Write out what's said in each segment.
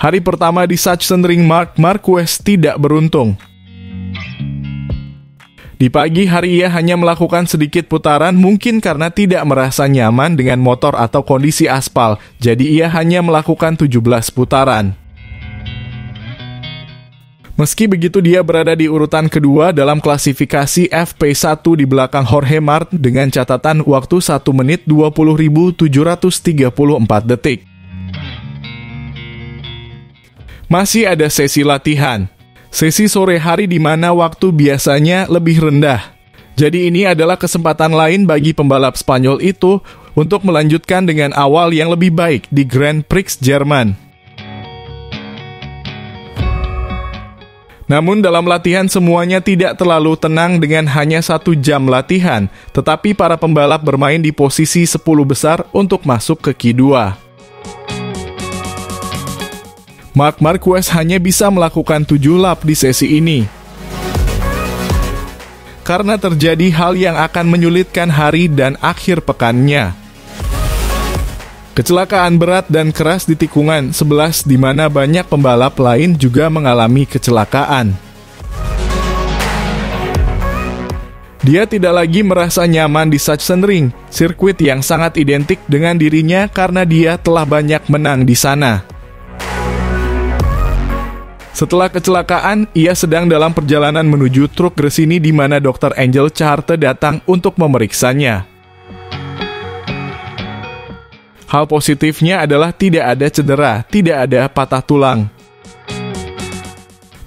Hari pertama di Sachsenring, Marc Marquez tidak beruntung. Di pagi hari ia hanya melakukan sedikit putaran, mungkin karena tidak merasa nyaman dengan motor atau kondisi aspal, jadi ia hanya melakukan 17 putaran. Meski begitu, dia berada di urutan kedua dalam klasifikasi FP1 di belakang Jorge Martin dengan catatan waktu 1 menit 20.734 detik. Masih ada sesi latihan. Sesi sore hari di mana waktu biasanya lebih rendah. Jadi ini adalah kesempatan lain bagi pembalap Spanyol itu untuk melanjutkan dengan awal yang lebih baik di Grand Prix Jerman. Namun dalam latihan semuanya tidak terlalu tenang dengan hanya 1 jam latihan, tetapi para pembalap bermain di posisi 10 besar untuk masuk ke Q2. Marc Marquez hanya bisa melakukan 7 lap di sesi ini. Karena terjadi hal yang akan menyulitkan hari dan akhir pekannya. Kecelakaan berat dan keras di tikungan 11 di mana banyak pembalap lain juga mengalami kecelakaan. Dia tidak lagi merasa nyaman di Sachsenring, sirkuit yang sangat identik dengan dirinya karena dia telah banyak menang di sana. Setelah kecelakaan, ia sedang dalam perjalanan menuju truk Gresini di mana Dr. Angel Charte datang untuk memeriksanya. Hal positifnya adalah tidak ada cedera, tidak ada patah tulang.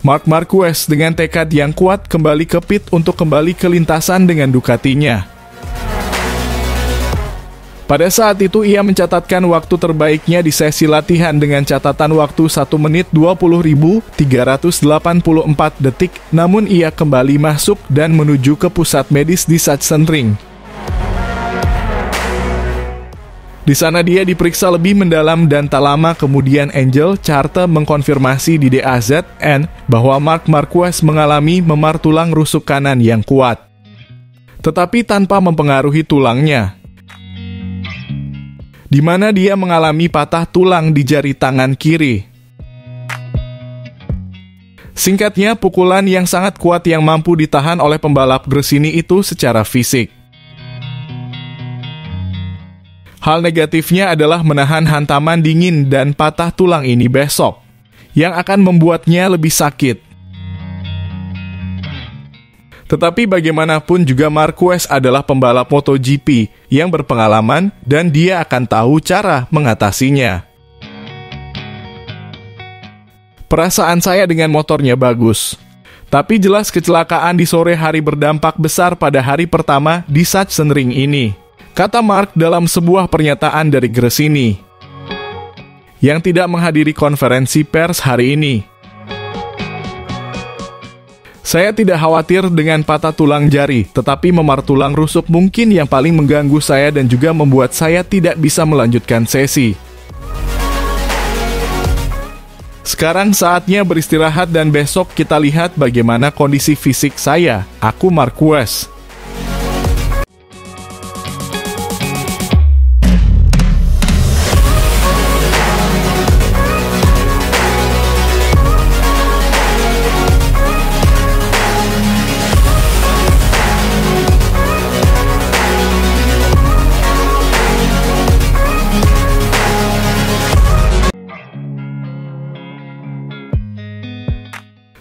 Marc Marquez dengan tekad yang kuat kembali ke pit untuk kembali ke lintasan dengan Ducatinya. Pada saat itu ia mencatatkan waktu terbaiknya di sesi latihan dengan catatan waktu 1 menit 20.384 detik, namun ia kembali masuk dan menuju ke pusat medis di Sachsenring. Di sana dia diperiksa lebih mendalam dan tak lama kemudian Angel Charte mengkonfirmasi di DAZN bahwa Marc Marquez mengalami memar tulang rusuk kanan yang kuat, tetapi tanpa mempengaruhi tulangnya, di mana dia mengalami patah tulang di jari tangan kiri. Singkatnya, pukulan yang sangat kuat yang mampu ditahan oleh pembalap Gresini itu secara fisik. Hal negatifnya adalah menahan hantaman dingin dan patah tulang ini besok, yang akan membuatnya lebih sakit. Tetapi bagaimanapun juga Marquez adalah pembalap MotoGP yang berpengalaman dan dia akan tahu cara mengatasinya. Perasaan saya dengan motornya bagus. Tapi jelas kecelakaan di sore hari berdampak besar pada hari pertama di Sachsenring ini, kata Marc dalam sebuah pernyataan dari Gresini, yang tidak menghadiri konferensi pers hari ini. Saya tidak khawatir dengan patah tulang jari, tetapi memar tulang rusuk mungkin yang paling mengganggu saya dan juga membuat saya tidak bisa melanjutkan sesi. Sekarang saatnya beristirahat dan besok kita lihat bagaimana kondisi fisik saya, aku Marquez.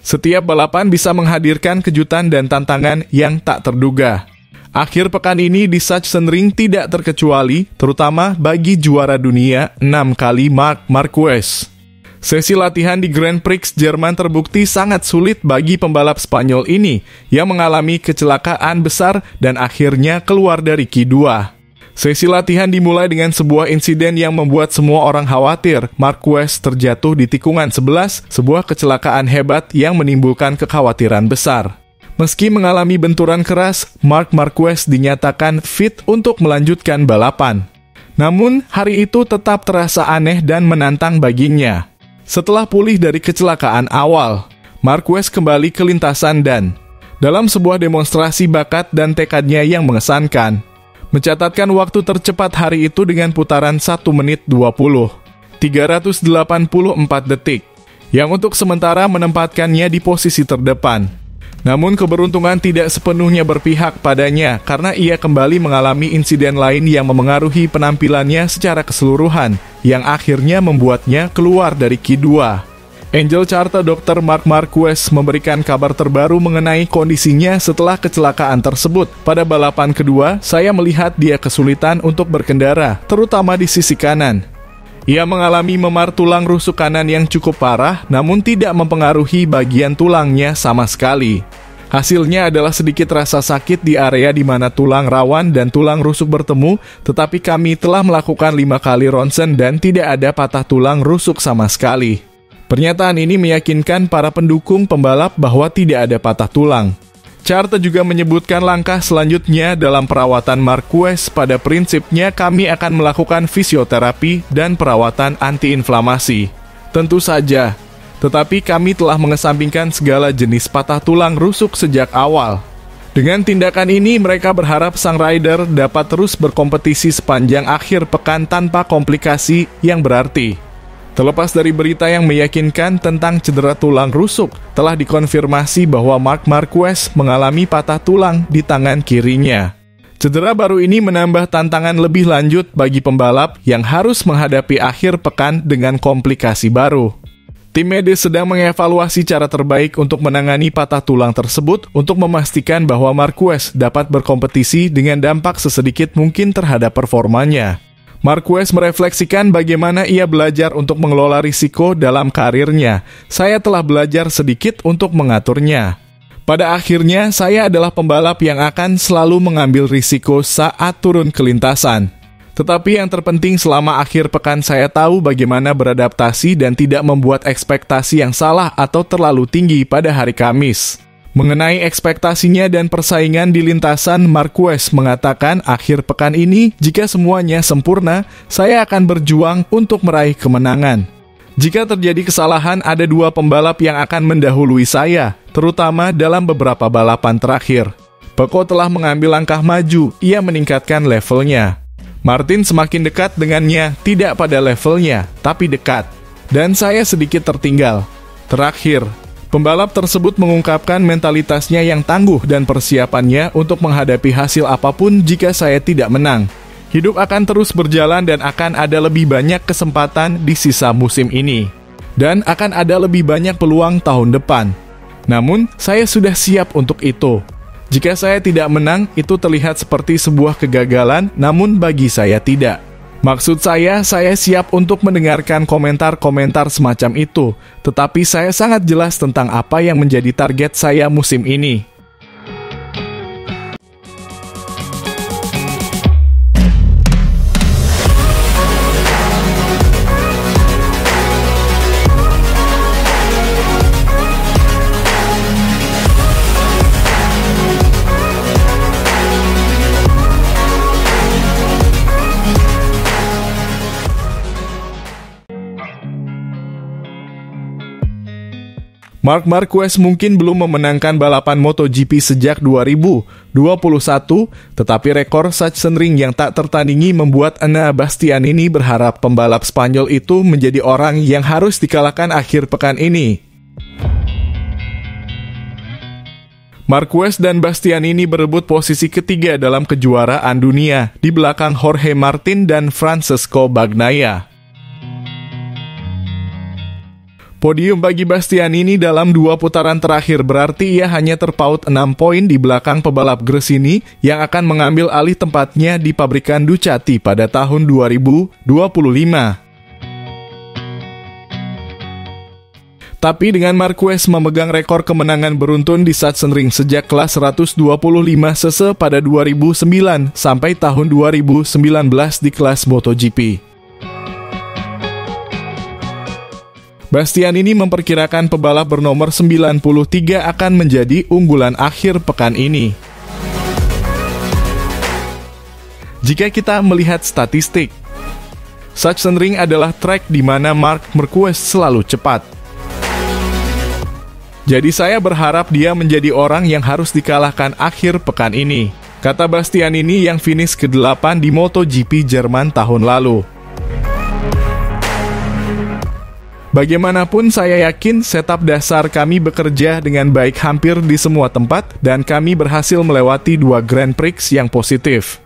Setiap balapan bisa menghadirkan kejutan dan tantangan yang tak terduga. Akhir pekan ini di Sachsenring tidak terkecuali, terutama bagi juara dunia 6 kali Marc Marquez. Sesi latihan di Grand Prix Jerman terbukti sangat sulit bagi pembalap Spanyol ini yang mengalami kecelakaan besar dan akhirnya keluar dari Q2. Sesi latihan dimulai dengan sebuah insiden yang membuat semua orang khawatir. Marquez terjatuh di tikungan 11, sebuah kecelakaan hebat yang menimbulkan kekhawatiran besar. Meski mengalami benturan keras, Marc Marquez dinyatakan fit untuk melanjutkan balapan. Namun, hari itu tetap terasa aneh dan menantang baginya. Setelah pulih dari kecelakaan awal, Marquez kembali ke lintasan dan, dalam sebuah demonstrasi bakat dan tekadnya yang mengesankan, mencatatkan waktu tercepat hari itu dengan putaran 1 menit 20. 384 detik, yang untuk sementara menempatkannya di posisi terdepan. Namun keberuntungan tidak sepenuhnya berpihak padanya karena ia kembali mengalami insiden lain yang memengaruhi penampilannya secara keseluruhan, yang akhirnya membuatnya keluar dari Q2. Angel Charta Dr. Marc Marquez memberikan kabar terbaru mengenai kondisinya setelah kecelakaan tersebut. Pada balapan kedua, saya melihat dia kesulitan untuk berkendara, terutama di sisi kanan. Ia mengalami memar tulang rusuk kanan yang cukup parah, namun tidak mempengaruhi bagian tulangnya sama sekali. Hasilnya adalah sedikit rasa sakit di area di mana tulang rawan dan tulang rusuk bertemu, tetapi kami telah melakukan 5 kali ronsen dan tidak ada patah tulang rusuk sama sekali. Pernyataan ini meyakinkan para pendukung pembalap bahwa tidak ada patah tulang. Charta juga menyebutkan langkah selanjutnya dalam perawatan Marquez. Pada prinsipnya kami akan melakukan fisioterapi dan perawatan antiinflamasi. Tentu saja, tetapi kami telah mengesampingkan segala jenis patah tulang rusuk sejak awal. Dengan tindakan ini, mereka berharap sang rider dapat terus berkompetisi sepanjang akhir pekan tanpa komplikasi yang berarti. Terlepas dari berita yang meyakinkan tentang cedera tulang rusuk, telah dikonfirmasi bahwa Marc Marquez mengalami patah tulang di tangan kirinya. Cedera baru ini menambah tantangan lebih lanjut bagi pembalap yang harus menghadapi akhir pekan dengan komplikasi baru. Tim medis sedang mengevaluasi cara terbaik untuk menangani patah tulang tersebut untuk memastikan bahwa Marquez dapat berkompetisi dengan dampak sesedikit mungkin terhadap performanya. Marquez merefleksikan bagaimana ia belajar untuk mengelola risiko dalam karirnya. Saya telah belajar sedikit untuk mengaturnya. Pada akhirnya, saya adalah pembalap yang akan selalu mengambil risiko saat turun ke lintasan. Tetapi yang terpenting selama akhir pekan saya tahu bagaimana beradaptasi dan tidak membuat ekspektasi yang salah atau terlalu tinggi pada hari Kamis. Mengenai ekspektasinya dan persaingan di lintasan, Marquez mengatakan akhir pekan ini, jika semuanya sempurna, saya akan berjuang untuk meraih kemenangan. Jika terjadi kesalahan, ada 2 pembalap yang akan mendahului saya, terutama dalam beberapa balapan terakhir. Pecco telah mengambil langkah maju, ia meningkatkan levelnya. Martin semakin dekat dengannya, tidak pada levelnya, tapi dekat. Dan saya sedikit tertinggal. Terakhir, pembalap tersebut mengungkapkan mentalitasnya yang tangguh dan persiapannya untuk menghadapi hasil apapun jika saya tidak menang. Hidup akan terus berjalan dan akan ada lebih banyak kesempatan di sisa musim ini. Dan akan ada lebih banyak peluang tahun depan. Namun, saya sudah siap untuk itu. Jika saya tidak menang, itu terlihat seperti sebuah kegagalan, namun bagi saya tidak. Maksud saya siap untuk mendengarkan komentar-komentar semacam itu, tetapi saya sangat jelas tentang apa yang menjadi target saya musim ini. Marc Marquez mungkin belum memenangkan balapan MotoGP sejak 2021, tetapi rekor Sachsenring yang tak tertandingi membuat Enea Bastianini berharap pembalap Spanyol itu menjadi orang yang harus dikalahkan akhir pekan ini. Marquez dan Bastianini berebut posisi ketiga dalam kejuaraan dunia, di belakang Jorge Martin dan Francesco Bagnaia. Podium bagi Bastianini dalam 2 putaran terakhir berarti ia hanya terpaut 6 poin di belakang pebalap Gresini yang akan mengambil alih tempatnya di pabrikan Ducati pada tahun 2025. Tapi dengan Marquez memegang rekor kemenangan beruntun di Sachsenring sejak kelas 125 cc pada 2009 sampai tahun 2019 di kelas MotoGP. Bastianini memperkirakan pebalap bernomor 93 akan menjadi unggulan akhir pekan ini. Jika kita melihat statistik, Sachsenring adalah trek di mana Marc Marquez selalu cepat. Jadi saya berharap dia menjadi orang yang harus dikalahkan akhir pekan ini, kata Bastianini yang finish ke-8 di MotoGP Jerman tahun lalu. Bagaimanapun saya yakin setup dasar kami bekerja dengan baik hampir di semua tempat dan kami berhasil melewati 2 Grand Prix yang positif.